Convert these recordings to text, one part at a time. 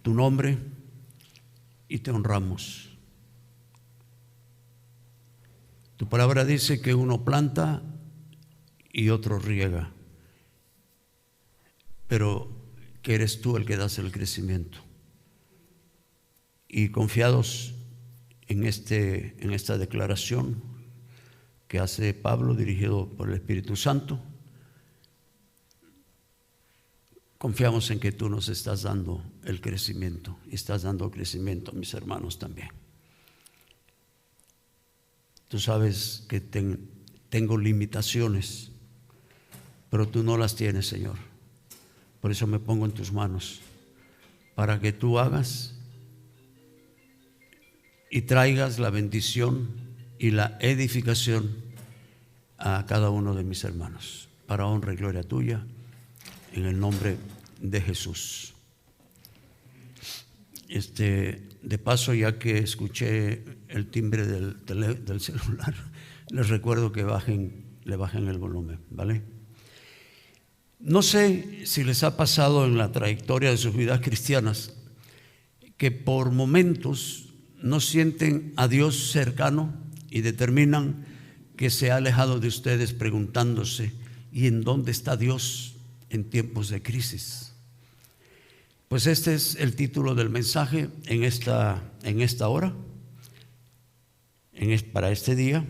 tu nombre y te honramos. Tu palabra dice que uno planta y otro riega, pero que eres tú el que das el crecimiento. Y confiados en esta declaración que hace Pablo, dirigido por el Espíritu Santo, confiamos en que tú nos estás dando el crecimiento y estás dando crecimiento a mis hermanos también. Tú sabes que tengo limitaciones, pero tú no las tienes, Señor. Por eso me pongo en tus manos, para que tú hagas y traigas la bendición y la edificación a cada uno de mis hermanos, para honra y gloria tuya, en el nombre de Jesús. De paso, ya que escuché el timbre del celular, les recuerdo que le bajen el volumen, ¿vale? No sé si les ha pasado en la trayectoria de sus vidas cristianas que por momentos no sienten a Dios cercano y determinan que se ha alejado de ustedes, preguntándose: ¿y en dónde está Dios en tiempos de crisis? Pues este es el título del mensaje en esta hora, para este día.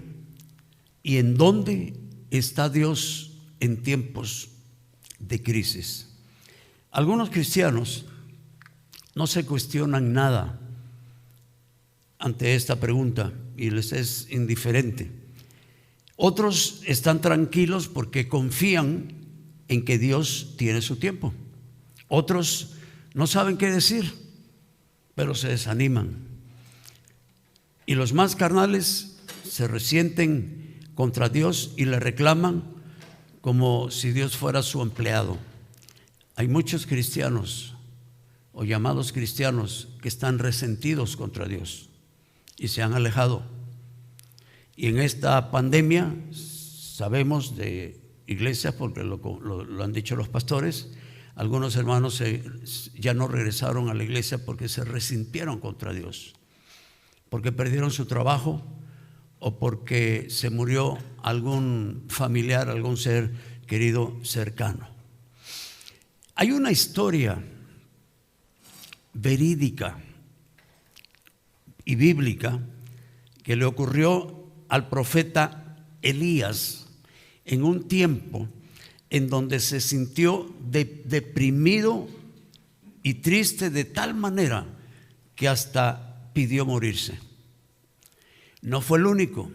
¿Y en dónde está Dios en tiempos de crisis? Algunos cristianos no se cuestionan nada ante esta pregunta y les es indiferente. Otros están tranquilos porque confían en que Dios tiene su tiempo. Otros no saben qué decir, pero se desaniman. Y los más carnales se resienten contra Dios y le reclaman como si Dios fuera su empleado. Hay muchos cristianos o llamados cristianos que están resentidos contra Dios y se han alejado. Y en esta pandemia sabemos de iglesias, porque lo han dicho los pastores, algunos hermanos ya no regresaron a la iglesia porque se resintieron contra Dios, porque perdieron su trabajo o porque se murió algún familiar, algún ser querido cercano. Hay una historia verídica y bíblica que le ocurrió al profeta Elías en un tiempo en donde se sintió deprimido y triste de tal manera que hasta pidió morirse. No fue el único,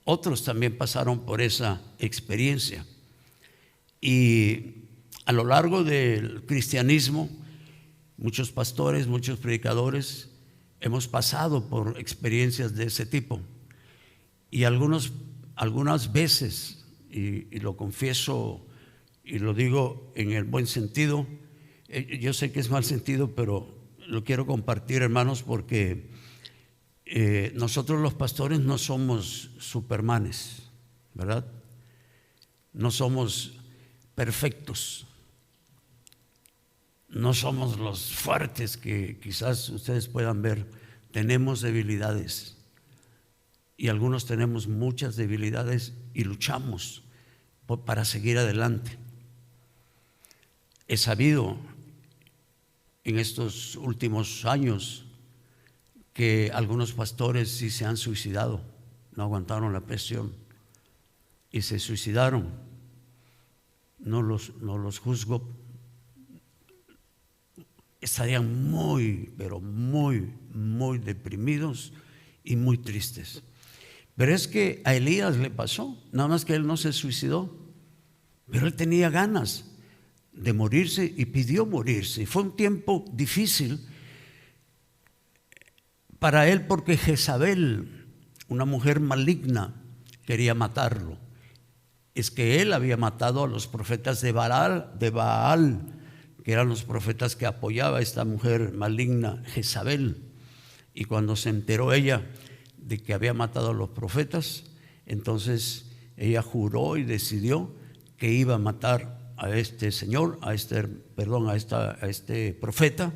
otros también pasaron por esa experiencia. Y a lo largo del cristianismo, muchos pastores, muchos predicadores hemos pasado por experiencias de ese tipo. Y algunas veces, y lo confieso y lo digo en el buen sentido, yo sé que es mal sentido, pero lo quiero compartir, hermanos, porque nosotros los pastores no somos supermanes, ¿verdad? No somos perfectos, no somos los fuertes que quizás ustedes puedan ver. Tenemos debilidades y algunos tenemos muchas debilidades y luchamos para seguir adelante. He sabido en estos últimos años que algunos pastores sí se han suicidado, no aguantaron la presión y se suicidaron. No los juzgo, estarían muy, pero muy, muy deprimidos y muy tristes. Pero es que a Elías le pasó, nada más que él no se suicidó, pero él tenía ganas de morirse y pidió morirse. Fue un tiempo difícil para él porque Jezabel, una mujer maligna, quería matarlo. Es que él había matado a los profetas de Baal, que eran los profetas que apoyaba a esta mujer maligna, Jezabel. Y cuando se enteró ella de que había matado a los profetas, entonces ella juró y decidió que iba a matar a este señor, a este profeta,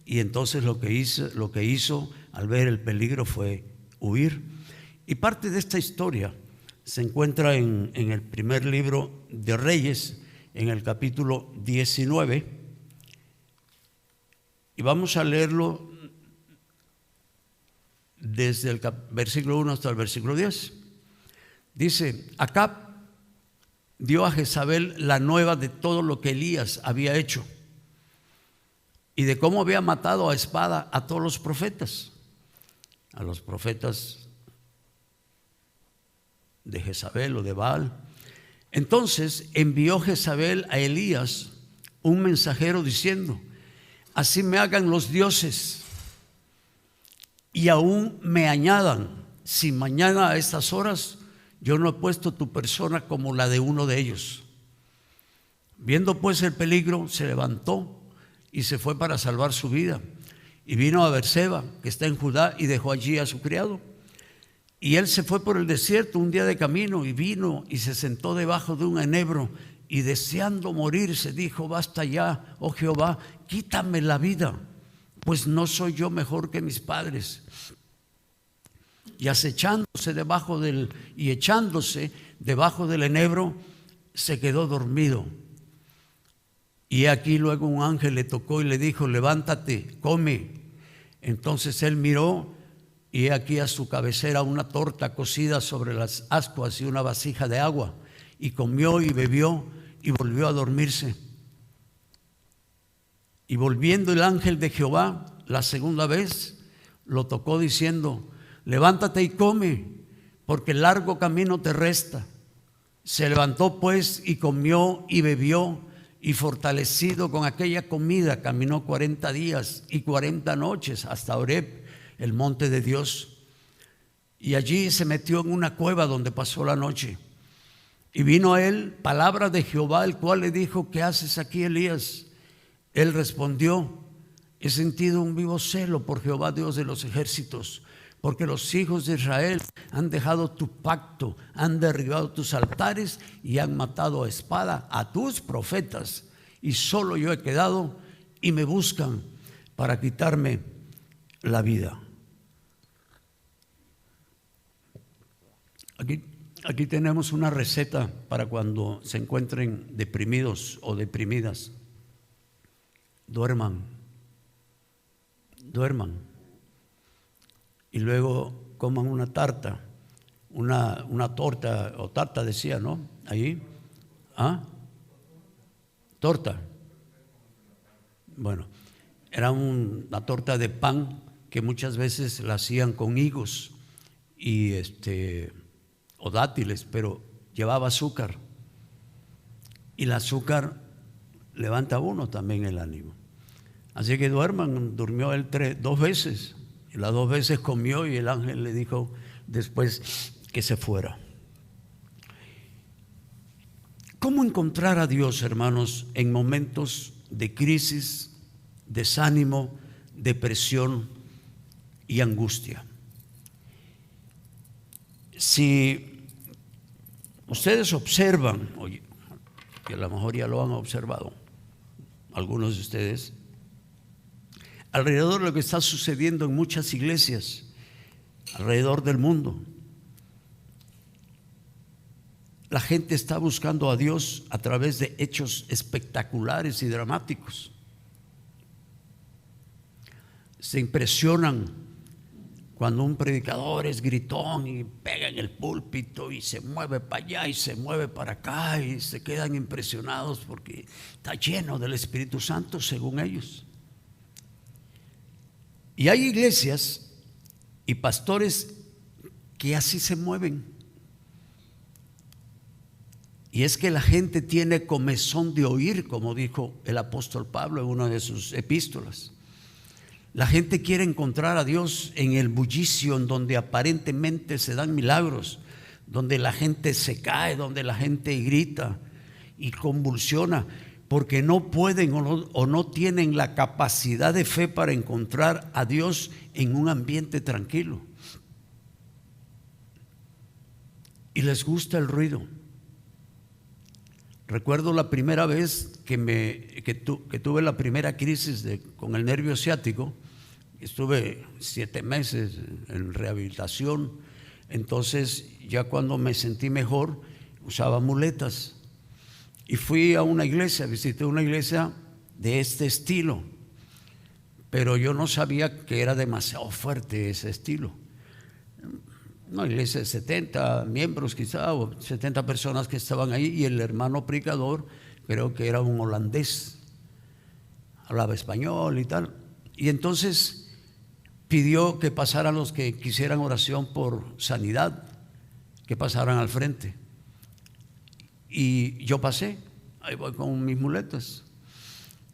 y entonces lo que hizo al ver el peligro fue huir. Y parte de esta historia se encuentra en el primer libro de Reyes, en el capítulo 19, y vamos a leerlo desde el versículo 1 hasta el versículo 10. Dice: Acab dio a Jezabel la nueva de todo lo que Elías había hecho y de cómo había matado a espada a todos los profetas, a los profetas de Jezabel o de Baal. Entonces envió Jezabel a Elías un mensajero diciendo: así me hagan los dioses y aún me añadan, si mañana a estas horas yo no he puesto tu persona como la de uno de ellos. Viendo pues el peligro, se levantó y se fue para salvar su vida, y vino a Berseba, que está en Judá, y dejó allí a su criado. Y él se fue por el desierto un día de camino, y vino y se sentó debajo de un enebro, y deseando morirse dijo: basta ya, oh Jehová, quítame la vida, pues no soy yo mejor que mis padres. Y echándose debajo del enebro, se quedó dormido. Y aquí luego un ángel le tocó y le dijo: levántate, come. Entonces él miró, y he aquí a su cabecera una torta cocida sobre las ascuas y una vasija de agua, y comió y bebió y volvió a dormirse. Y volviendo el ángel de Jehová la segunda vez, lo tocó diciendo: levántate y come, porque largo camino te resta. Se levantó pues y comió y bebió, y fortalecido con aquella comida caminó 40 días y 40 noches hasta Horeb, el monte de Dios. Y allí se metió en una cueva donde pasó la noche. Y vino a él palabra de Jehová, el cual le dijo: ¿qué haces aquí, Elías? Él respondió: he sentido un vivo celo por Jehová, Dios de los ejércitos, porque los hijos de Israel han dejado tu pacto, han derribado tus altares y han matado a espada a tus profetas, y solo yo he quedado, y me buscan para quitarme la vida. Aquí tenemos una receta para cuando se encuentren deprimidos o deprimidas. Duerman. Y luego coman una tarta, una torta, o tarta decía, ¿no? Ahí. ¿Ah? Torta. Bueno, era una torta de pan que muchas veces la hacían con higos y o dátiles, pero llevaba azúcar. Y el azúcar levanta a uno también el ánimo. Así que durmió él 2 veces. Y las 2 veces comió, y el ángel le dijo después que se fuera. ¿Cómo encontrar a Dios, hermanos, en momentos de crisis, desánimo, depresión y angustia? Si ustedes observan, oye, que a lo mejor ya lo han observado, algunos de ustedes, alrededor de lo que está sucediendo en muchas iglesias alrededor del mundo, la gente está buscando a Dios a través de hechos espectaculares y dramáticos. Se impresionan cuando un predicador es gritón y pega en el púlpito y se mueve para allá y se mueve para acá, y se quedan impresionados porque está lleno del Espíritu Santo, según ellos. Y hay iglesias y pastores que así se mueven. Y es que la gente tiene comezón de oír, como dijo el apóstol Pablo en una de sus epístolas. La gente quiere encontrar a Dios en el bullicio, en donde aparentemente se dan milagros, donde la gente se cae, donde la gente grita y convulsiona, porque no pueden o no tienen la capacidad de fe para encontrar a Dios en un ambiente tranquilo. Y les gusta el ruido. Recuerdo la primera vez que tuve la primera crisis con el nervio ciático. Estuve 7 meses en rehabilitación. Entonces, ya cuando me sentí mejor, usaba muletas. Y fui a una iglesia, visité una iglesia de este estilo, pero yo no sabía que era demasiado fuerte ese estilo. Una iglesia de 70 miembros quizá, o 70 personas que estaban ahí, y el hermano predicador creo que era un holandés, hablaba español y tal. Y entonces pidió que pasaran los que quisieran oración por sanidad, que pasaran al frente. Y yo pasé, ahí voy con mis muletas.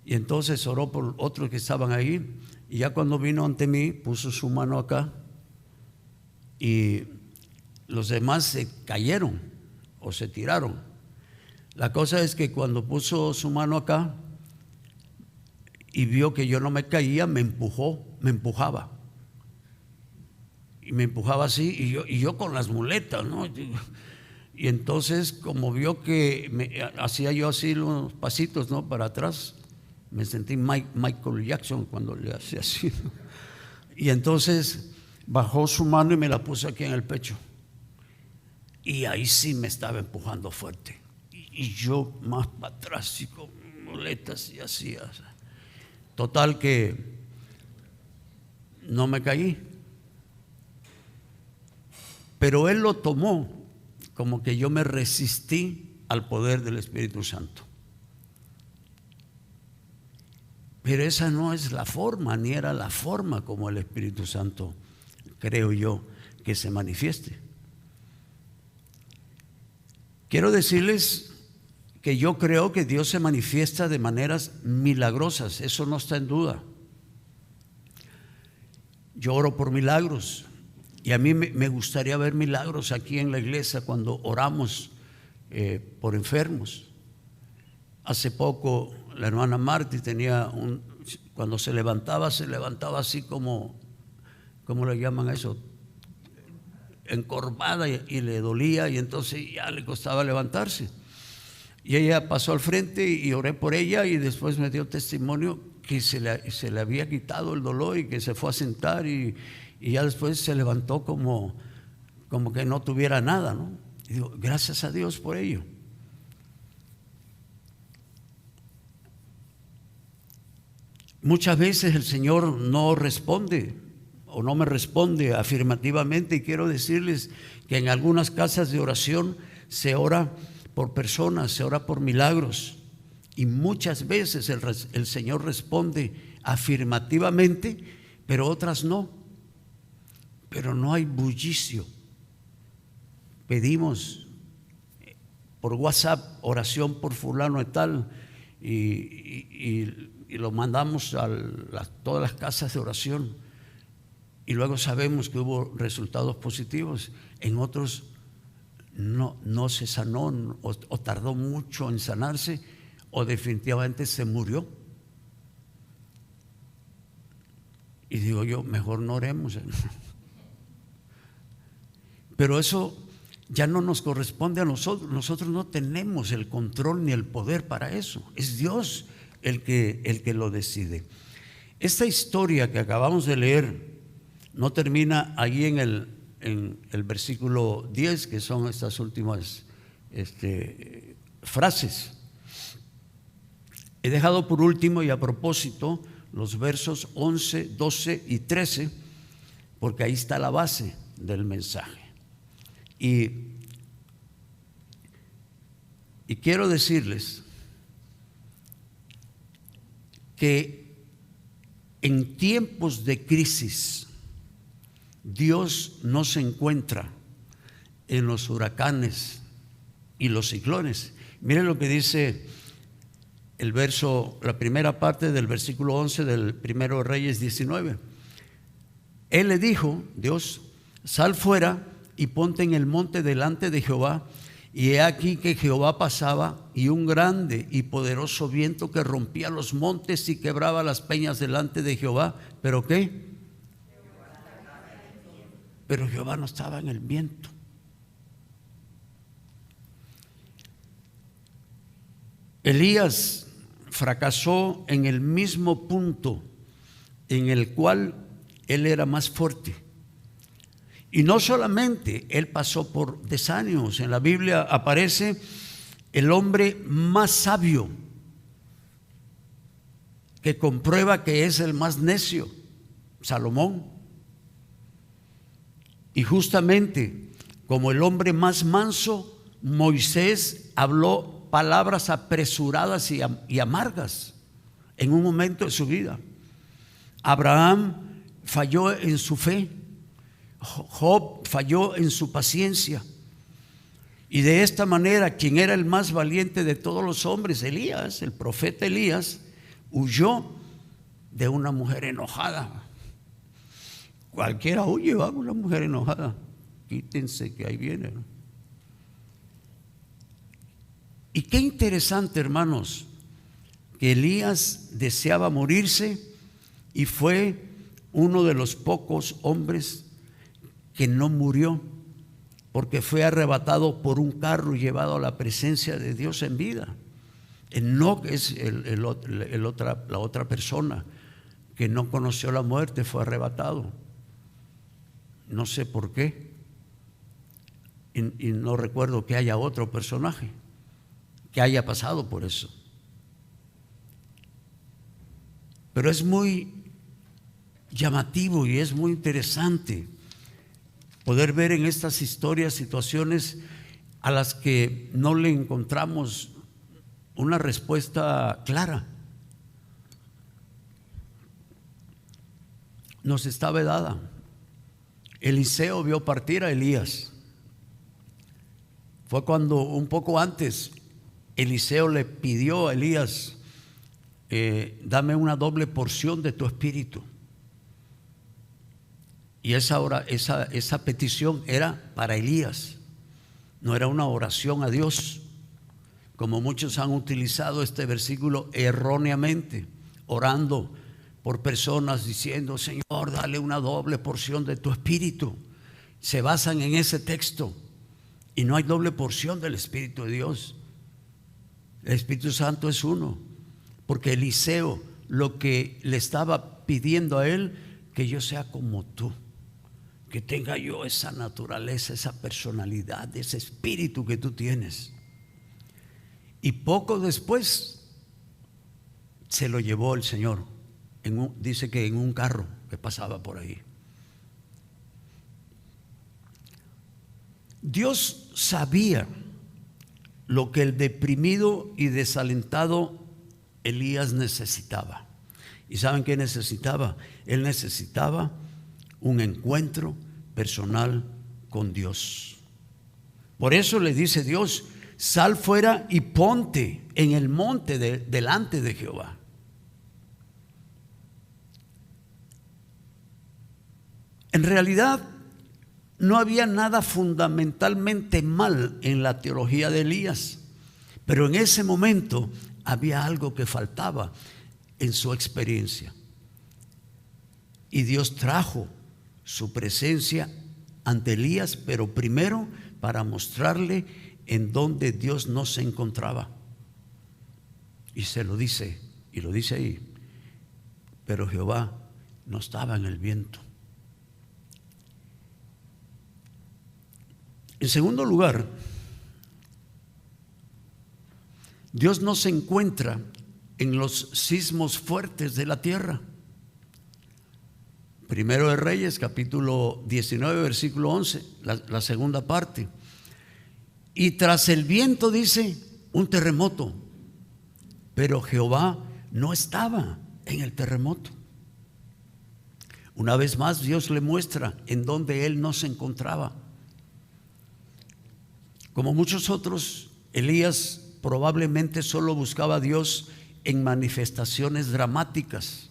Y entonces oró por otros que estaban ahí, y ya cuando vino ante mí, puso su mano acá, y los demás se cayeron o se tiraron. La cosa es que cuando puso su mano acá y vio que yo no me caía, me empujaba. Y me empujaba así, y yo con las muletas, ¿no? Y entonces, como vio que hacía yo así los pasitos, ¿no?, para atrás, me sentí Michael Jackson cuando le hacía así. Y entonces bajó su mano y me la puso aquí en el pecho. Y ahí sí me estaba empujando fuerte. Y yo más para atrás, y con muletas y así. Total que no me caí. Pero él lo tomó como que yo me resistí al poder del Espíritu Santo. Pero esa no es la forma, ni era la forma como el Espíritu Santo, creo yo, que se manifieste. Quiero decirles que yo creo que Dios se manifiesta de maneras milagrosas, eso no está en duda. Yo oro por milagros, y a mí me gustaría ver milagros aquí en la iglesia cuando oramos por enfermos. Hace poco la hermana Marti tenía cuando se levantaba así como, ¿cómo le llaman eso?, encorvada, y le dolía, y entonces ya le costaba levantarse. Y ella pasó al frente y oré por ella, y después me dio testimonio que se le había quitado el dolor y que se fue a sentar, y ya después se levantó como que no tuviera nada, ¿no? Y digo, gracias a Dios por ello. Muchas veces el Señor no responde o no me responde afirmativamente, y quiero decirles que en algunas casas de oración se ora por personas, se ora por milagros, y muchas veces el Señor responde afirmativamente, pero otras no. Pero no hay bullicio. Pedimos por WhatsApp oración por fulano de tal, y lo mandamos a todas las casas de oración, y luego sabemos que hubo resultados positivos. En otros no se sanó, o tardó mucho en sanarse, o definitivamente se murió. Y digo yo, mejor no oremos. Pero eso ya no nos corresponde a nosotros. Nosotros no tenemos el control ni el poder para eso. Es Dios el que lo decide. Esta historia que acabamos de leer no termina allí en el versículo 10, que son estas últimas frases. He dejado por último y a propósito los versos 11, 12 y 13, porque ahí está la base del mensaje. Y quiero decirles que en tiempos de crisis Dios no se encuentra en los huracanes y los ciclones. Miren lo que dice la primera parte del versículo 11 del primero de Reyes 19. Él le dijo, Dios, sal fuera y ponte en el monte delante de Jehová. Y he aquí que Jehová pasaba, y un grande y poderoso viento que rompía los montes y quebraba las peñas delante de Jehová. ¿Pero qué? Pero Jehová no estaba en el viento. Elías fracasó en el mismo punto en el cual él era más fuerte. Y no solamente él pasó por desánimos. En la Biblia aparece el hombre más sabio, que comprueba que es el más necio, Salomón. Y justamente como el hombre más manso, Moisés habló palabras apresuradas y amargas en un momento de su vida. Abraham falló en su fe, Job falló en su paciencia. Y de esta manera, quien era el más valiente de todos los hombres, Elías, el profeta Elías, huyó de una mujer enojada. Cualquiera huye, va, una mujer enojada. Quítense que ahí viene, ¿no? Y qué interesante, hermanos, que Elías deseaba morirse y fue uno de los pocos hombres que no murió, porque fue arrebatado por un carro y llevado a la presencia de Dios en vida. Enoc es la otra persona que no conoció la muerte, fue arrebatado. No sé por qué. Y no recuerdo que haya otro personaje que haya pasado por eso. Pero es muy llamativo y es muy interesante poder ver en estas historias situaciones a las que no le encontramos una respuesta clara. Nos está vedada. Eliseo vio partir a Elías. Fue cuando un poco antes Eliseo le pidió a Elías: dame una doble porción de tu espíritu. Y esa petición era para Elías, no era una oración a Dios, como muchos han utilizado este versículo erróneamente, orando por personas diciendo: Señor, dale una doble porción de tu espíritu. Se basan en ese texto y no hay doble porción del Espíritu de Dios. El Espíritu Santo es uno, porque Eliseo lo que le estaba pidiendo a él: que yo sea como tú, que tenga yo esa naturaleza, esa personalidad, ese espíritu que tú tienes. Y poco después se lo llevó el Señor, dice que en un carro que pasaba por ahí. Dios sabía lo que el deprimido y desalentado Elías necesitaba. ¿Y saben qué necesitaba? Él necesitaba un encuentro personal con Dios. Por eso le dice Dios: sal fuera y ponte en el monte delante de Jehová. En realidad no había nada fundamentalmente mal en la teología de Elías, pero en ese momento había algo que faltaba en su experiencia. Y Dios trajo su presencia ante Elías, pero primero para mostrarle en dónde Dios no se encontraba. Y se lo dice, y lo dice ahí: pero Jehová no estaba en el viento. En segundo lugar, Dios no se encuentra en los sismos fuertes de la tierra. Primero de Reyes, capítulo 19, versículo 11, la segunda parte. Y tras el viento, dice, un terremoto, pero Jehová no estaba en el terremoto. Una vez más, Dios le muestra en donde él no se encontraba. Como muchos otros, Elías probablemente solo buscaba a Dios en manifestaciones dramáticas.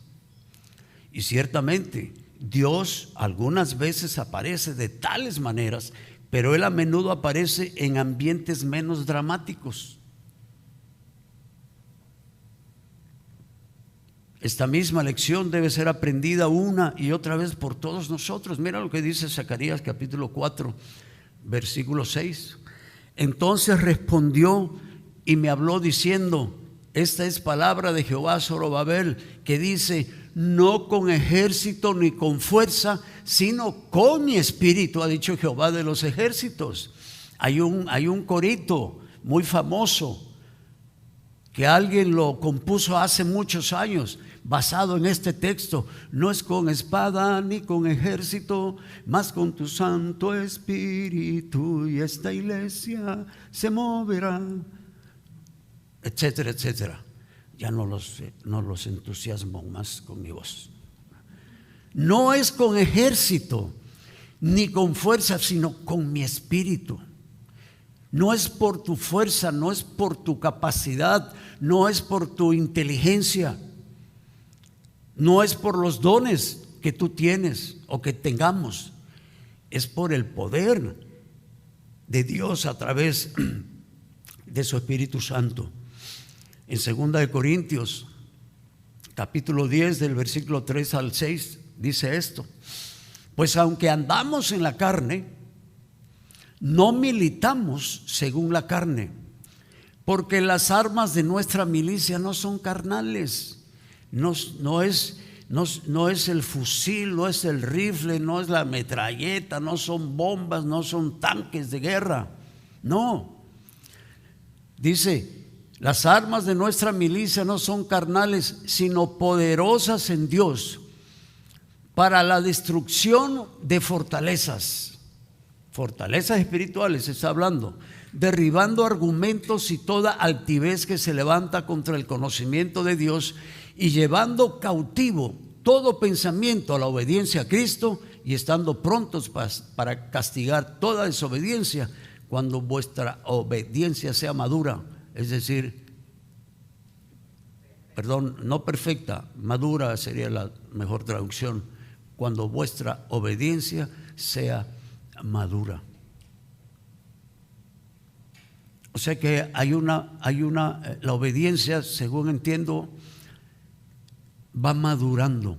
Y ciertamente Dios algunas veces aparece de tales maneras, pero Él a menudo aparece en ambientes menos dramáticos. Esta misma lección debe ser aprendida una y otra vez por todos nosotros. Mira lo que dice Zacarías capítulo 4, versículo 6. Entonces respondió y me habló diciendo: Esta es palabra de Jehová a Zorobabel, que dice: no con ejército ni con fuerza, sino con mi espíritu, ha dicho Jehová de los ejércitos. Hay un corito muy famoso que alguien lo compuso hace muchos años, basado en este texto: no es con espada ni con ejército, mas con tu Santo Espíritu y esta iglesia se moverá, etcétera, etcétera. Ya no los entusiasmo más con mi voz. No es con ejército ni con fuerza, sino con mi espíritu. No es por tu fuerza, no es por tu capacidad, no es por tu inteligencia, no es por los dones que tú tienes o que tengamos. Es por el poder de Dios a través de su Espíritu Santo. En 2 Corintios capítulo 10 del versículo 3 al 6 dice esto: pues aunque andamos en la carne, no militamos según la carne, porque las armas de nuestra milicia no son carnales. No es el fusil, no es el rifle, no es la metralleta, no son bombas, no son tanques de guerra. No. Dice: las armas de nuestra milicia no son carnales, sino poderosas en Dios para la destrucción de fortalezas. Fortalezas espirituales está hablando, derribando argumentos y toda altivez que se levanta contra el conocimiento de Dios, y llevando cautivo todo pensamiento a la obediencia a Cristo, y estando prontos para castigar toda desobediencia cuando vuestra obediencia sea madura. Es decir, no perfecta, madura sería la mejor traducción. Cuando vuestra obediencia sea madura. O sea que la obediencia, según entiendo, va madurando.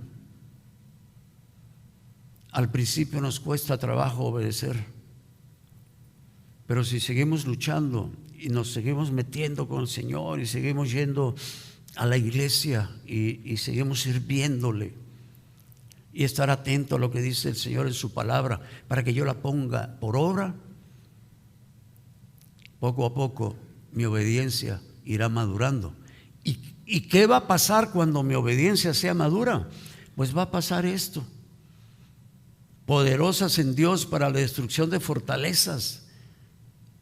Al principio nos cuesta trabajo obedecer, pero si seguimos luchando y nos seguimos metiendo con el Señor y seguimos yendo a la iglesia y seguimos sirviéndole y estar atento a lo que dice el Señor en su palabra para que yo la ponga por obra, poco a poco mi obediencia irá madurando. ¿Y qué va a pasar cuando mi obediencia sea madura? Pues va a pasar esto: poderosas en Dios para la destrucción de fortalezas,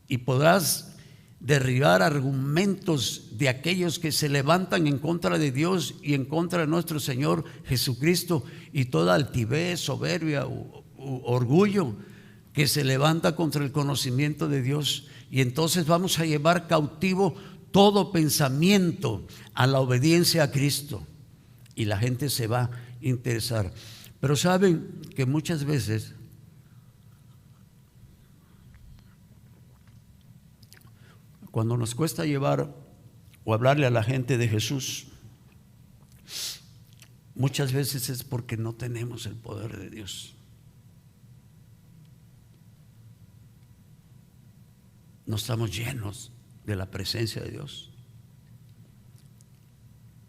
y podrás derribar argumentos de aquellos que se levantan en contra de Dios y en contra de nuestro Señor Jesucristo, y toda altivez, soberbia u orgullo que se levanta contra el conocimiento de Dios. Y entonces vamos a llevar cautivo todo pensamiento a la obediencia a Cristo, y la gente se va a interesar. Pero saben que muchas veces cuando nos cuesta llevar o hablarle a la gente de Jesús, muchas veces es porque no tenemos el poder de Dios. No estamos llenos de la presencia de Dios.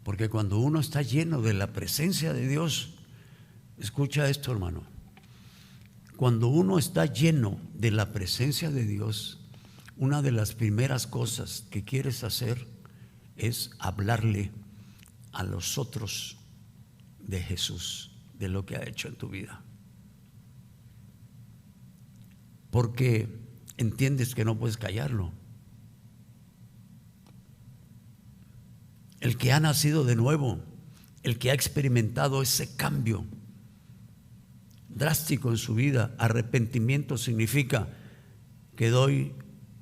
Porque cuando uno está lleno de la presencia de Dios, escucha esto, hermano, cuando uno está lleno de la presencia de Dios, una de las primeras cosas que quieres hacer es hablarle a los otros de Jesús, de lo que ha hecho en tu vida. Porque entiendes que no puedes callarlo. El que ha nacido de nuevo, el que ha experimentado ese cambio drástico en su vida, arrepentimiento significa que doy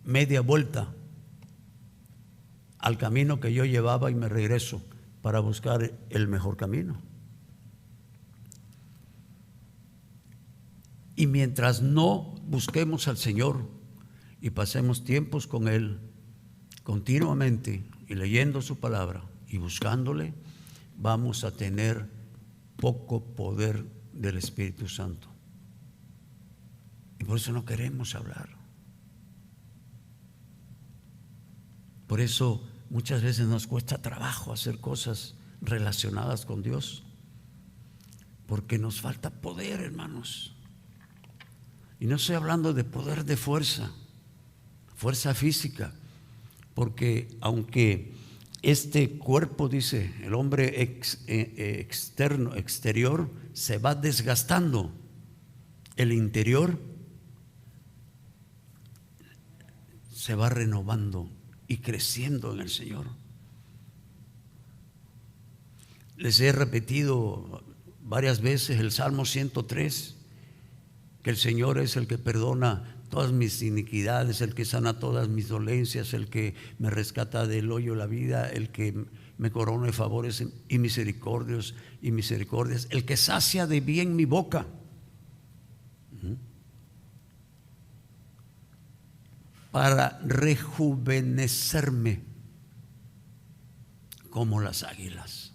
media vuelta al camino que yo llevaba y me regreso para buscar el mejor camino. Y mientras no busquemos al Señor y pasemos tiempos con Él continuamente y leyendo su palabra y buscándole, vamos a tener poco poder del Espíritu Santo. Y por eso no queremos hablar. Por eso muchas veces nos cuesta trabajo hacer cosas relacionadas con Dios, porque nos falta poder, hermanos. Y no estoy hablando de poder de fuerza física, porque aunque este cuerpo, dice, el hombre exterior se va desgastando, el interior se va renovando y creciendo en el Señor. Les he repetido varias veces el Salmo 103, que el Señor es el que perdona todas mis iniquidades, el que sana todas mis dolencias, el que me rescata del hoyo de la vida, el que me corona de favores y misericordias, el que sacia de bien mi boca, para rejuvenecerme como las águilas.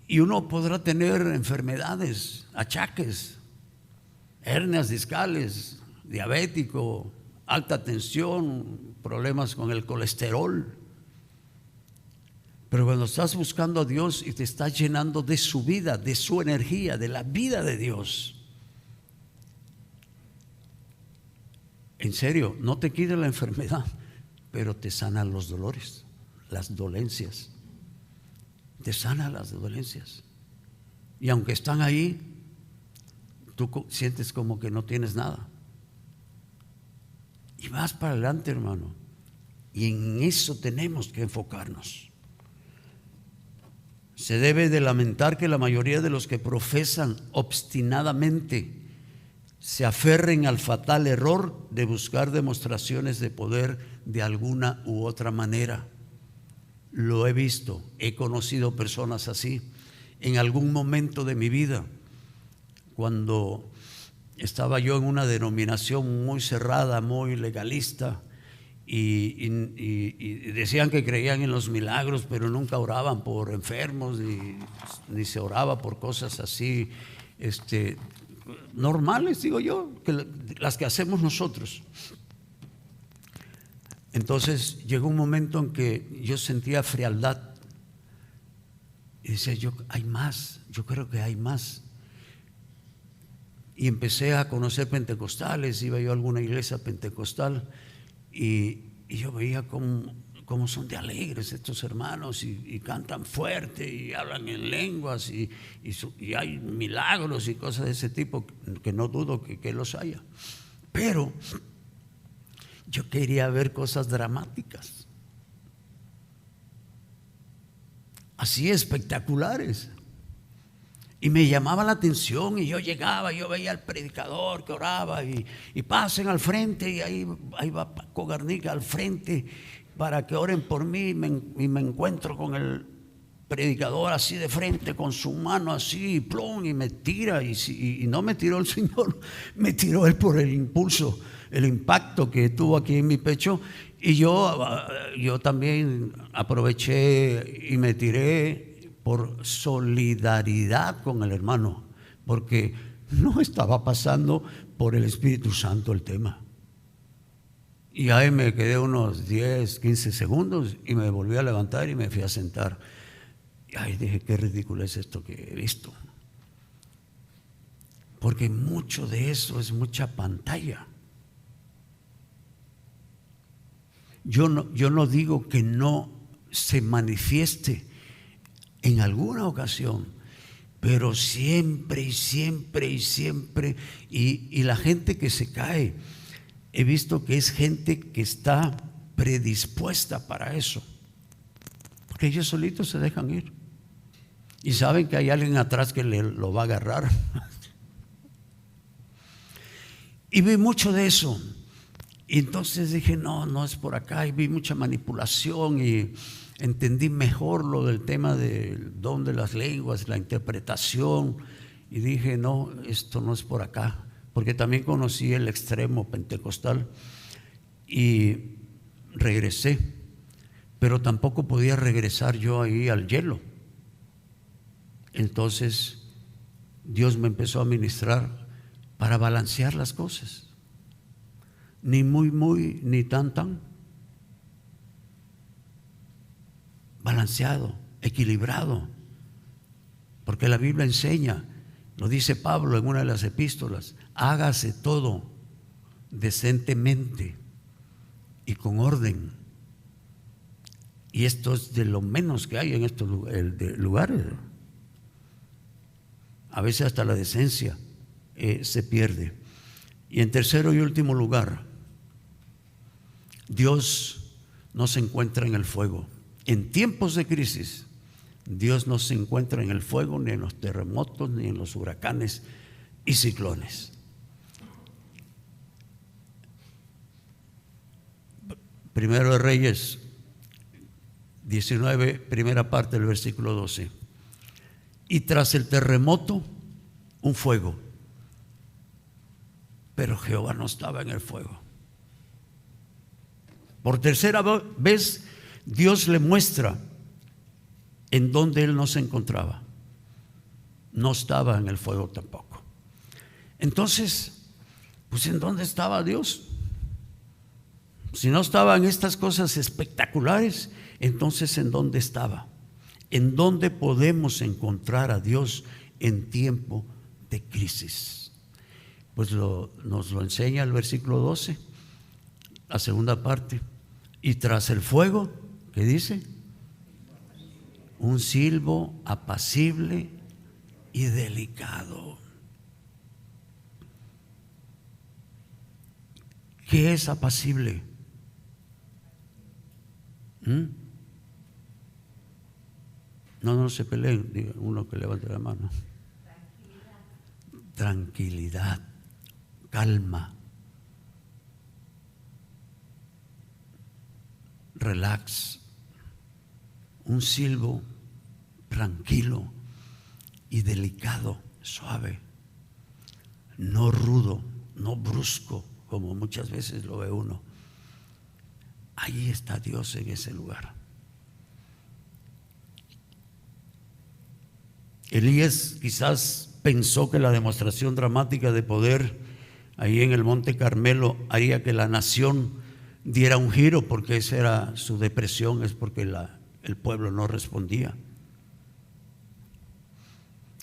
Y uno podrá tener enfermedades, achaques, hernias discales, diabético, alta tensión, problemas con el colesterol. Pero cuando estás buscando a Dios y te estás llenando de su vida, de su energía, de la vida de Dios, en serio, no te quita la enfermedad, pero te sana los dolores, las dolencias. Te sana las dolencias. Y aunque están ahí, tú sientes como que no tienes nada. Y vas para adelante, hermano. Y en eso tenemos que enfocarnos. Se debe de lamentar que la mayoría de los que profesan obstinadamente se aferren al fatal error de buscar demostraciones de poder de alguna u otra manera. Lo he visto, he conocido personas así. En algún momento de mi vida, cuando estaba yo en una denominación muy cerrada, muy legalista, y decían que creían en los milagros, pero nunca oraban por enfermos, ni se oraba por cosas así normales, digo yo, las que hacemos nosotros. Entonces llegó un momento en que yo sentía frialdad y decía yo, hay más, yo creo que hay más. Y empecé a conocer pentecostales, iba yo a alguna iglesia pentecostal y yo veía cómo son de alegres estos hermanos y cantan fuerte y hablan en lenguas y hay milagros y cosas de ese tipo, que no dudo que los haya. Pero yo quería ver cosas dramáticas, así espectaculares. Y me llamaba la atención y yo llegaba, yo veía al predicador que oraba y pasen al frente y ahí va Paco Garnica al frente para que oren por mí y me encuentro con el predicador así de frente con su mano así y plum, y me tira y no me tiró el Señor, me tiró Él por el impulso, el impacto que tuvo aquí en mi pecho. Y yo también aproveché y me tiré por solidaridad con el hermano, porque no estaba pasando por el Espíritu Santo el tema. Y ahí me quedé unos 10, 15 segundos y me volví a levantar y me fui a sentar. Y ahí dije, qué ridículo es esto que he visto. Porque mucho de eso es mucha pantalla. Yo no digo que no se manifieste en alguna ocasión, pero siempre y la gente que se cae, he visto que es gente que está predispuesta para eso, porque ellos solitos se dejan ir y saben que hay alguien atrás que lo va a agarrar. Y vi mucho de eso. Y entonces dije, no es por acá. Y vi mucha manipulación y entendí mejor lo del tema del don de las lenguas, la interpretación. Y dije, no, esto no es por acá. Porque también conocí el extremo pentecostal y regresé. Pero tampoco podía regresar yo ahí al hielo. Entonces Dios me empezó a ministrar para balancear las cosas. ni muy, muy, ni tan, tan. Balanceado, equilibrado. Porque la Biblia enseña, lo dice Pablo en una de las epístolas, hágase todo decentemente y con orden. Y esto es de lo menos que hay en estos lugares. A veces hasta la decencia se pierde. Y en tercero y último lugar, Dios no se encuentra en el fuego. En tiempos de crisis, Dios no se encuentra en el fuego, ni en los terremotos, ni en los huracanes y ciclones. Primero de Reyes 19, primera parte del versículo 12. Y tras el terremoto, un fuego. Pero Jehová no estaba en el fuego. Por tercera vez, Dios le muestra en dónde él no se encontraba. No estaba en el fuego tampoco. Entonces, pues ¿en dónde estaba Dios? Si no estaba en estas cosas espectaculares, entonces ¿en dónde estaba? ¿En dónde podemos encontrar a Dios en tiempo de crisis? Pues nos lo enseña el versículo 12, la segunda parte. Y tras el fuego, ¿qué dice? Un silbo apacible y delicado. ¿Qué es apacible? No se peleen, diga uno que levante la mano. Tranquilidad, calma, relax, un silbo tranquilo y delicado, suave, no rudo, no brusco, como muchas veces lo ve uno. Ahí está Dios en ese lugar. Elías quizás pensó que la demostración dramática de poder ahí en el Monte Carmelo haría que la nación diera un giro, porque esa era su depresión, es porque el pueblo no respondía.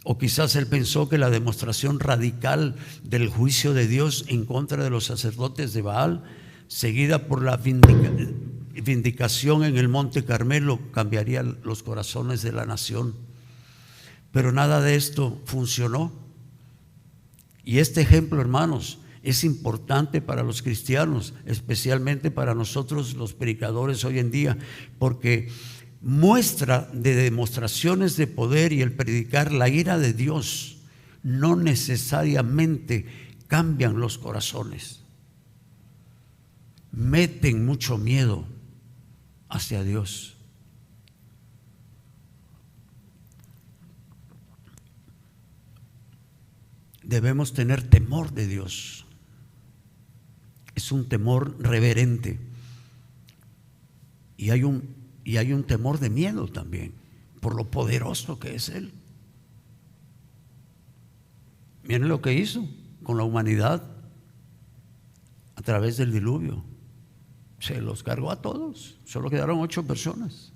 O quizás él pensó que la demostración radical del juicio de Dios en contra de los sacerdotes de Baal, seguida por la vindicación en el Monte Carmelo, cambiaría los corazones de la nación. Pero nada de esto funcionó. Y este ejemplo, hermanos, es importante para los cristianos, especialmente para nosotros los predicadores hoy en día, porque muestra de demostraciones de poder y el predicar la ira de Dios no necesariamente cambian los corazones, meten mucho miedo hacia Dios. Debemos tener temor de Dios. Es un temor reverente. Y hay un temor de miedo también, por lo poderoso que es Él. Miren lo que hizo con la humanidad a través del diluvio. Se los cargó a todos. Solo quedaron 8 personas.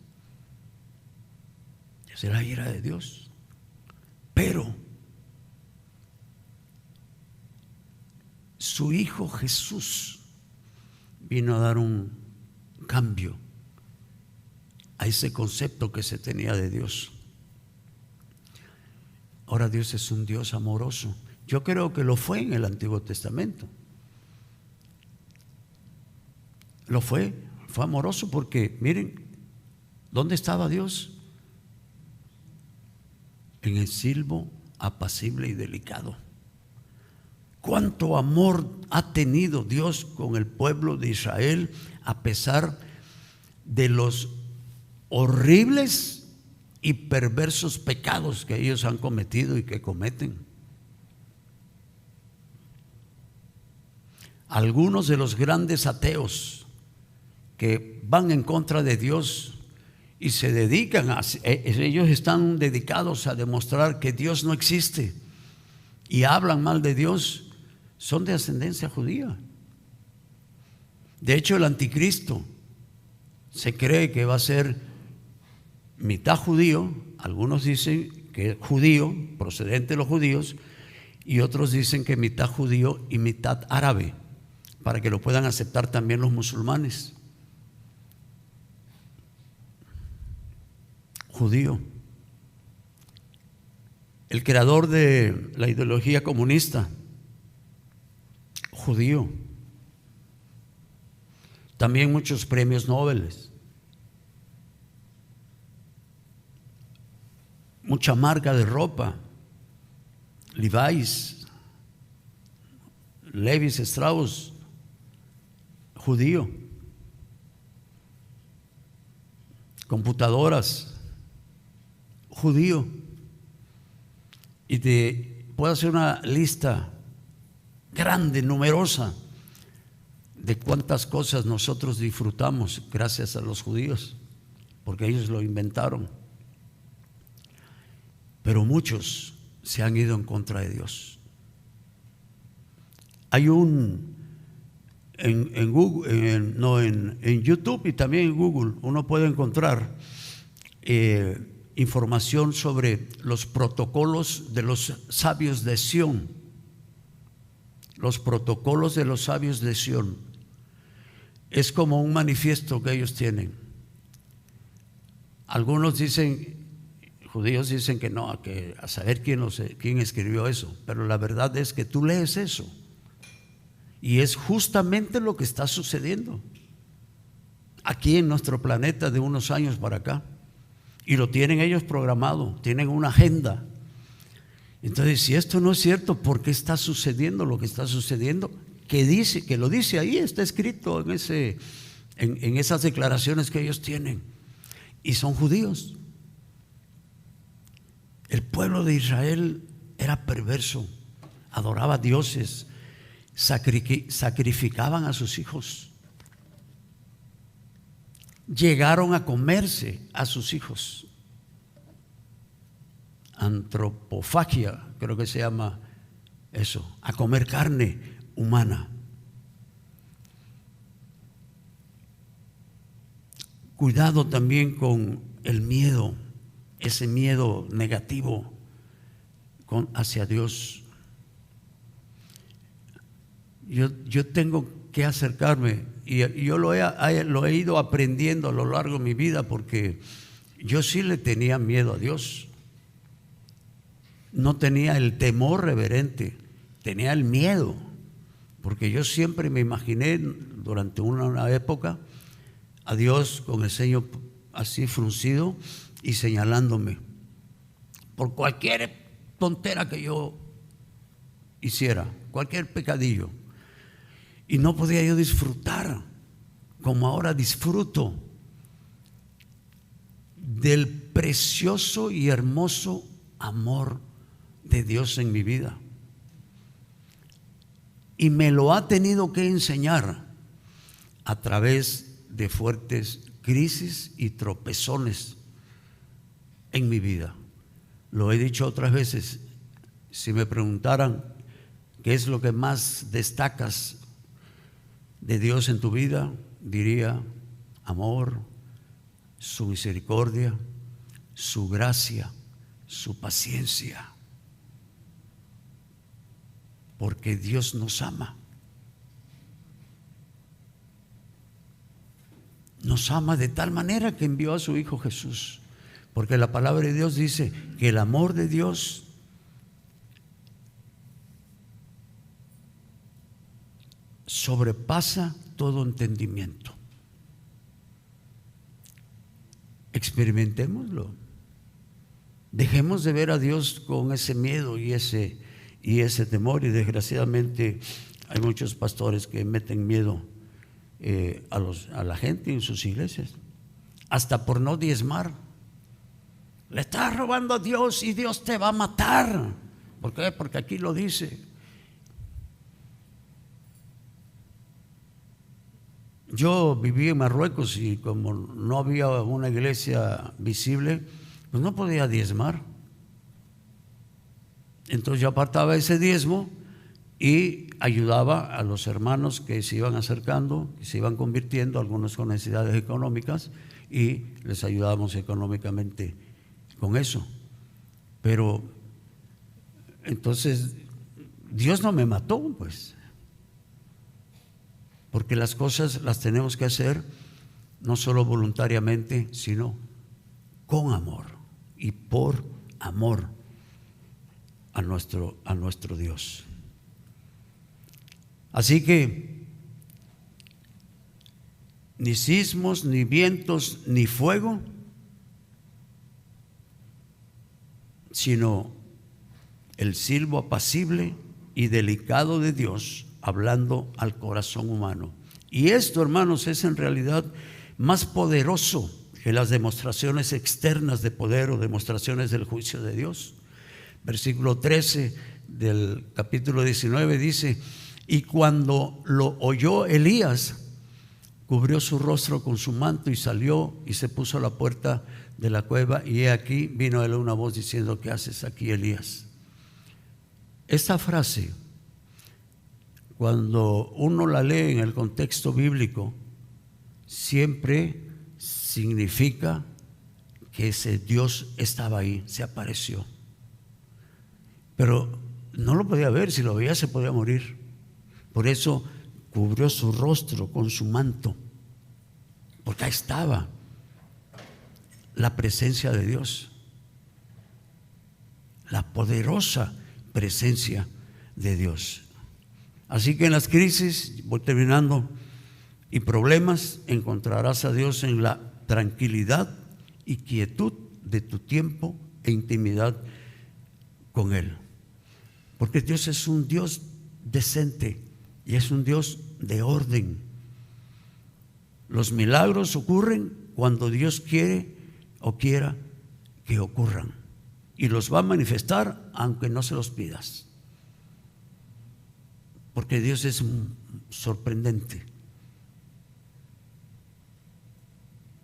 Esa es la ira de Dios. Pero su Hijo Jesús vino a dar un cambio a ese concepto que se tenía de Dios. Ahora Dios es un Dios amoroso. Yo creo que lo fue en el Antiguo Testamento. Lo fue amoroso porque, miren, ¿dónde estaba Dios? En el silbo apacible y delicado. Cuánto amor ha tenido Dios con el pueblo de Israel a pesar de los horribles y perversos pecados que ellos han cometido y que cometen. Algunos de los grandes ateos que van en contra de Dios y se dedican ellos están dedicados a demostrar que Dios no existe y hablan mal de Dios, son de ascendencia judía. De hecho, el anticristo se cree que va a ser mitad judío. Algunos dicen que es judío, procedente de los judíos, y otros dicen que mitad judío y mitad árabe, para que lo puedan aceptar también los musulmanes. Judío. El creador de la ideología comunista, judío. También muchos premios Nobel. Mucha marca de ropa, Levi's, Levi's Strauss, judío. Computadoras, judío. Y te puedo hacer una lista grande, numerosa, de cuántas cosas nosotros disfrutamos gracias a los judíos, porque ellos lo inventaron. Pero muchos se han ido en contra de Dios. Hay en Google, en YouTube y también en Google, uno puede encontrar información sobre los protocolos de los sabios de Sión. Los protocolos de los sabios de Sión. Es como un manifiesto que ellos tienen. Algunos dicen, judíos dicen que no, que a saber quién escribió eso, pero la verdad es que tú lees eso y es justamente lo que está sucediendo aquí en nuestro planeta de unos años para acá, y lo tienen ellos programado, tienen una agenda. Entonces, si esto no es cierto, ¿por qué está sucediendo lo que está sucediendo? Que lo dice ahí, está escrito en esas declaraciones que ellos tienen, y son judíos. El pueblo de Israel era perverso, adoraba a dioses, sacrificaban a sus hijos, llegaron a comerse a sus hijos. Antropofagia, creo que se llama eso, a comer carne humana. Cuidado también con el miedo, ese miedo negativo hacia Dios. Yo tengo que acercarme, y yo lo he ido aprendiendo a lo largo de mi vida, porque yo sí le tenía miedo a Dios. No tenía el temor reverente, tenía el miedo, porque yo siempre me imaginé durante una época a Dios con el ceño así fruncido y señalándome por cualquier tontera que yo hiciera, cualquier pecadillo. Y no podía yo disfrutar como ahora disfruto del precioso y hermoso amor de Dios en mi vida. Y me lo ha tenido que enseñar a través de fuertes crisis y tropezones en mi vida. Lo he dicho otras veces. Si me preguntaran qué es lo que más destacas de Dios en tu vida, diría amor, su misericordia, su gracia, su paciencia. Porque Dios nos ama. Nos ama de tal manera que envió a su Hijo Jesús. Porque la palabra de Dios dice que el amor de Dios sobrepasa todo entendimiento. Experimentémoslo. Dejemos de ver a Dios con ese miedo y ese temor. Y desgraciadamente hay muchos pastores que meten miedo a la gente en sus iglesias, hasta por no diezmar. Le estás robando a Dios y Dios te va a matar. ¿Por qué? Porque aquí lo dice. Yo viví en Marruecos y como no había una iglesia visible, pues no podía diezmar. Entonces yo apartaba ese diezmo y ayudaba a los hermanos que se iban acercando, que se iban convirtiendo, algunos con necesidades económicas, y les ayudábamos económicamente con eso. Pero entonces Dios no me mató, pues, porque las cosas las tenemos que hacer no solo voluntariamente, sino con amor y por amor a nuestro Dios. Así que ni sismos, ni vientos, ni fuego, sino el silbo apacible y delicado de Dios hablando al corazón humano. Y esto, hermanos, es en realidad más poderoso que las demostraciones externas de poder o demostraciones del juicio de Dios. Versículo 13 del capítulo 19 dice: y cuando lo oyó Elías, cubrió su rostro con su manto y salió y se puso a la puerta de la cueva, y he aquí vino a él una voz diciendo: ¿qué haces aquí, Elías? Esta frase, cuando uno la lee en el contexto bíblico, siempre significa que ese Dios estaba ahí, se apareció. Pero no lo podía ver, si lo veía se podía morir. Por eso cubrió su rostro con su manto, porque ahí estaba la presencia de Dios, la poderosa presencia de Dios. Así que en las crisis, voy terminando, y problemas, encontrarás a Dios en la tranquilidad y quietud de tu tiempo e intimidad con Él. Porque Dios es un Dios decente y es un Dios de orden. Los milagros ocurren cuando Dios quiere o quiera que ocurran, y los va a manifestar aunque no se los pidas, porque Dios es sorprendente.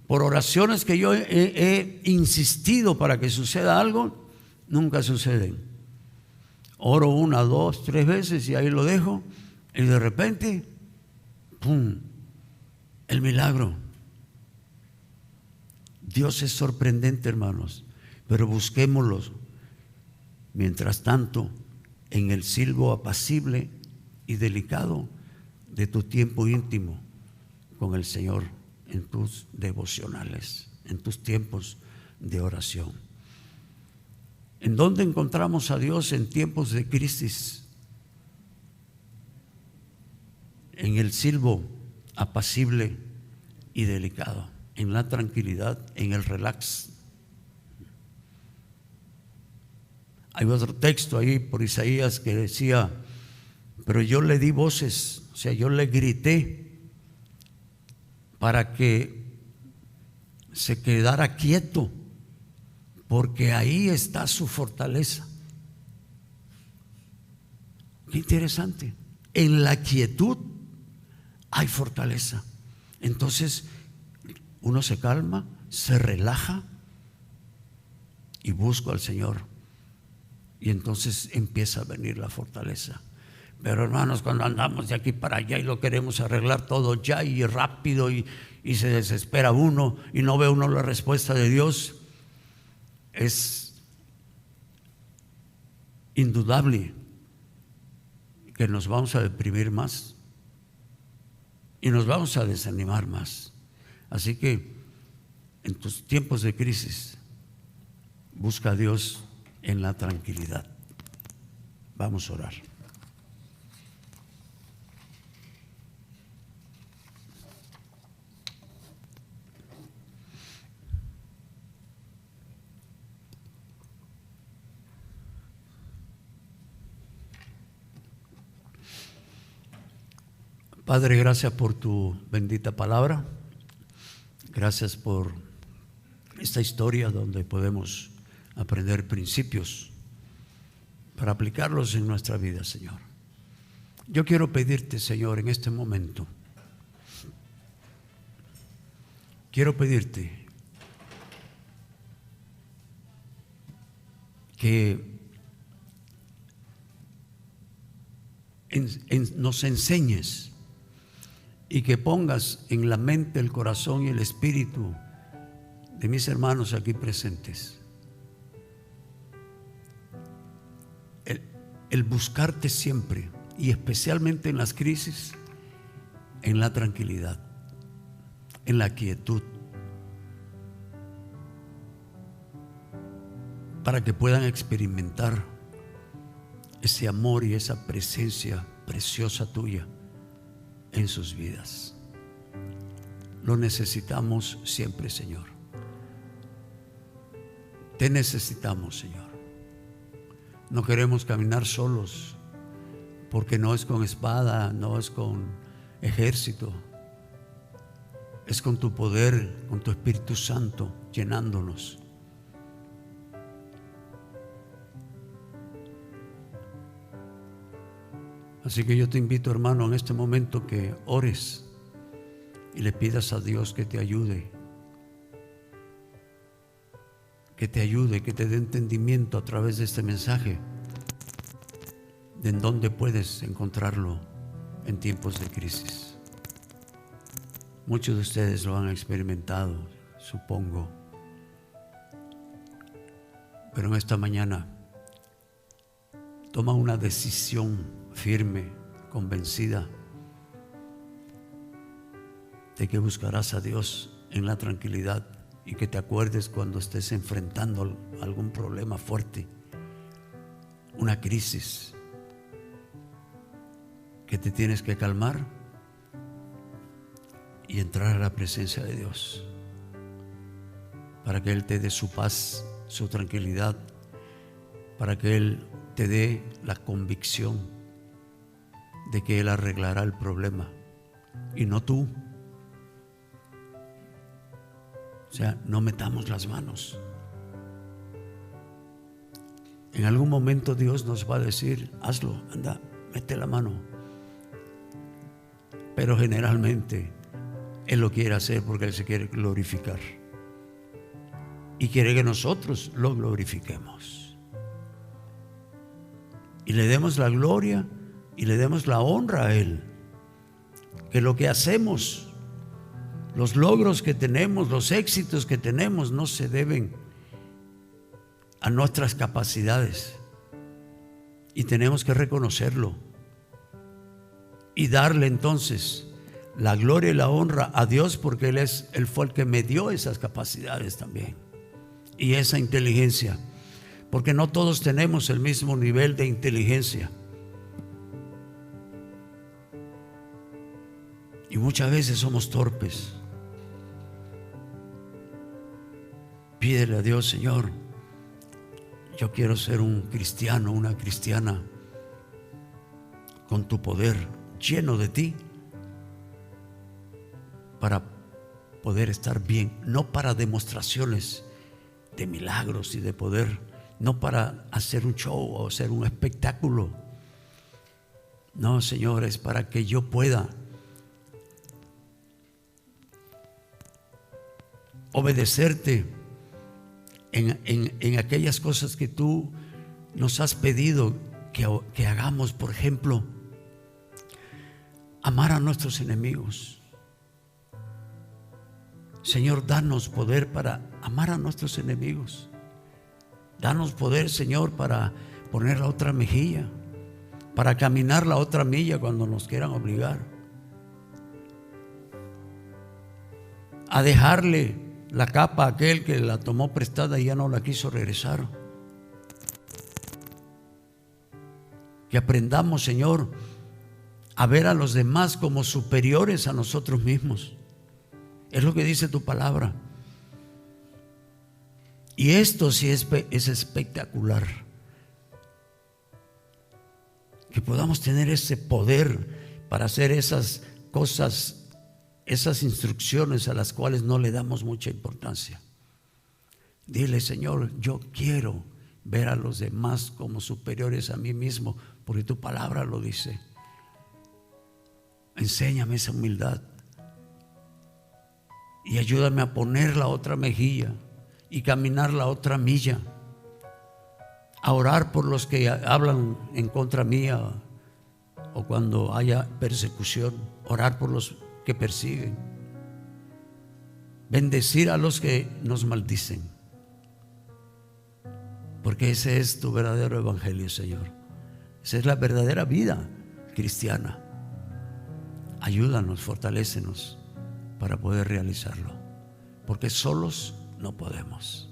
Por oraciones que yo he insistido para que suceda algo, nunca suceden. Oro 1, 2, 3 veces y ahí lo dejo, y de repente, ¡pum!, el milagro. Dios es sorprendente, hermanos, pero busquémoslo mientras tanto en el silbo apacible y delicado de tu tiempo íntimo con el Señor, en tus devocionales, en tus tiempos de oración. ¿En dónde encontramos a Dios en tiempos de crisis? En el silbo apacible y delicado, en la tranquilidad, en el relax. Hay otro texto ahí por Isaías que decía: pero yo le di voces, o sea, yo le grité para que se quedara quieto, porque ahí está su fortaleza. Qué interesante. En la quietud hay fortaleza. Entonces uno se calma, se relaja y busca al Señor, y entonces empieza a venir la fortaleza. Pero hermanos, cuando andamos de aquí para allá y lo queremos arreglar todo ya y rápido, y se desespera uno y no ve uno la respuesta de Dios, es indudable que nos vamos a deprimir más y nos vamos a desanimar más. Así que en tus tiempos de crisis, busca a Dios en la tranquilidad. Vamos a orar. Padre, gracias por tu bendita palabra. Gracias por esta historia donde podemos aprender principios para aplicarlos en nuestra vida, Señor. Yo quiero pedirte, Señor, en este momento, quiero pedirte que nos enseñes y que pongas en la mente, el corazón y el espíritu de mis hermanos aquí presentes el buscarte siempre, y especialmente en las crisis, en la tranquilidad, en la quietud, para que puedan experimentar ese amor y esa presencia preciosa tuya en sus vidas. Lo necesitamos siempre, Señor. Te necesitamos, Señor. No queremos caminar solos, porque no es con espada, no es con ejército, es con tu poder, con tu Espíritu Santo llenándonos. Así que yo te invito, hermano, en este momento que ores y le pidas a Dios que te ayude, que te dé entendimiento a través de este mensaje, de en dónde puedes encontrarlo en tiempos de crisis. Muchos de ustedes lo han experimentado, supongo, pero en esta mañana toma una decisión firme, convencida de que buscarás a Dios en la tranquilidad, y que te acuerdes cuando estés enfrentando algún problema fuerte, una crisis, que te tienes que calmar y entrar a la presencia de Dios para que Él te dé su paz, su tranquilidad, para que Él te dé la convicción de que Él arreglará el problema y no tú. O sea, no metamos las manos. En algún momento Dios nos va a decir: hazlo, anda, mete la mano. Pero generalmente Él lo quiere hacer porque Él se quiere glorificar y quiere que nosotros lo glorifiquemos y le demos la gloria y le demos la honra a Él. Que lo que hacemos, los logros que tenemos, los éxitos que tenemos, no se deben a nuestras capacidades, y tenemos que reconocerlo y darle entonces la gloria y la honra a Dios, porque Él fue el que me dio esas capacidades también y esa inteligencia, porque no todos tenemos el mismo nivel de inteligencia. Y muchas veces somos torpes. Pídele a Dios: Señor, yo quiero ser un cristiano, una cristiana con tu poder, lleno de ti, para poder estar bien, no para demostraciones de milagros y de poder, no para hacer un show o hacer un espectáculo. No, Señor, es para que yo pueda obedecerte en aquellas cosas que tú nos has pedido que hagamos. Por ejemplo, amar a nuestros enemigos. Señor, danos poder para amar a nuestros enemigos. Danos poder, Señor, para poner la otra mejilla, para caminar la otra milla cuando nos quieran obligar a dejarle la capa a aquel que la tomó prestada y ya no la quiso regresar. Que aprendamos, Señor, a ver a los demás como superiores a nosotros mismos. Es lo que dice tu palabra. Y esto sí es espectacular. Que podamos tener ese poder para hacer esas cosas, esas instrucciones a las cuales no le damos mucha importancia. Dile: Señor, yo quiero ver a los demás como superiores a mí mismo, porque tu palabra lo dice. Enséñame esa humildad y ayúdame a poner la otra mejilla y caminar la otra milla, a orar por los que hablan en contra mía o cuando haya persecución, orar por los que persiguen, bendecir a los que nos maldicen, porque ese es tu verdadero evangelio, Señor. Esa es la verdadera vida cristiana. Ayúdanos, fortalécenos para poder realizarlo, porque solos no podemos,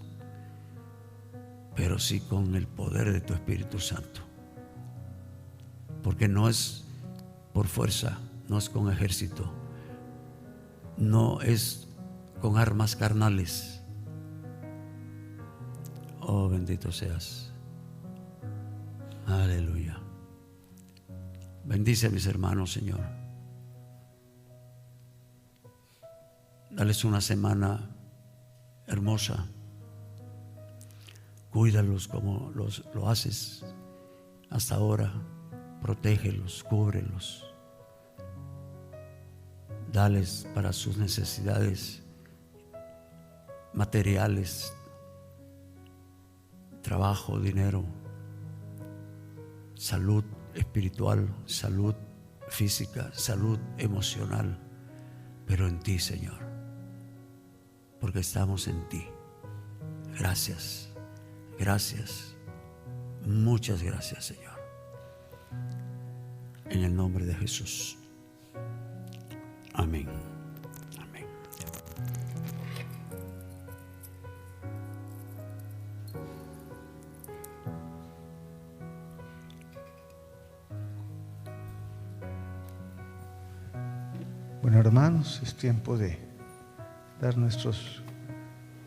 pero sí con el poder de tu Espíritu Santo, porque no es por fuerza, no es con ejército, no es con armas carnales. Oh, bendito seas. Aleluya. Bendice a mis hermanos, Señor. Dales una semana hermosa. Cuídalos como lo haces hasta ahora. Protégelos, cúbrelos. Dales para sus necesidades materiales, trabajo, dinero, salud espiritual, salud física, salud emocional, pero en ti, Señor, porque estamos en ti. Gracias, gracias, muchas gracias, Señor, en el nombre de Jesús. Amén. Amén. Bueno, hermanos, es tiempo de dar nuestros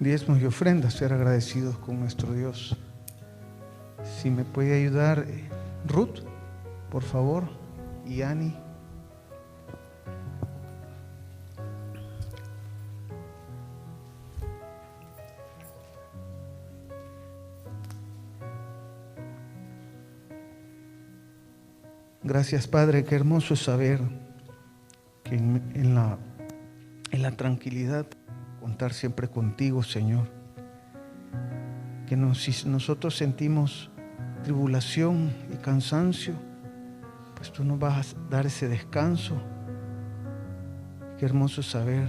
diezmos y ofrendas, ser agradecidos con nuestro Dios. Si me puede ayudar Ruth, por favor, y Ani. Gracias, Padre, qué hermoso es saber que en la tranquilidad contar siempre contigo, Señor. Que si nosotros sentimos tribulación y cansancio, pues tú nos vas a dar ese descanso. Qué hermoso es saber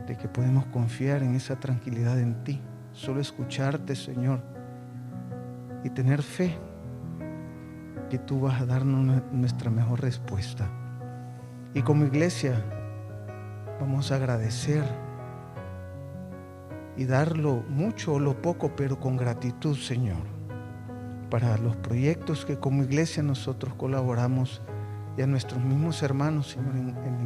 de que podemos confiar en esa tranquilidad en ti, solo escucharte, Señor, y tener fe que tú vas a darnos nuestra mejor respuesta. Y como iglesia vamos a agradecer y dar lo mucho o lo poco, pero con gratitud, Señor, para los proyectos que como iglesia nosotros colaboramos, y a nuestros mismos hermanos, Señor, en